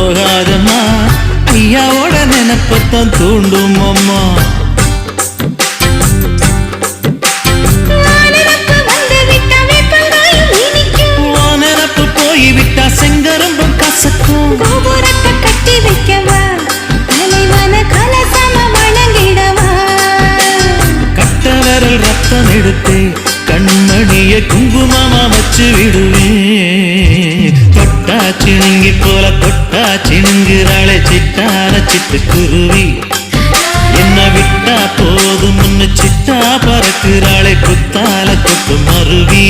போகாதம்மா ஐயாவோட நினைப்பத்தான் தூண்டும் அம்மா நினப்பு போய்விட்டா செங்கரும்பும் கசக்கும் கோபுரத்தை கட்டி வைக்கவா தலைவன கலசம வணங்கிடவா கட்ட விரல் ரத்தம் எடுத்தே கண்மணிய குங்குமமா வச்சு விடுவேன் தொட்டா சிணுங்கி போல தொட்டா சிணுங்குறாளே சிட்டான சிட்டுக்குருவி என்ன விட்டா போதும் முன்னு சிட்டா பறக்குறாளே குத்தால கொட்டு மருவி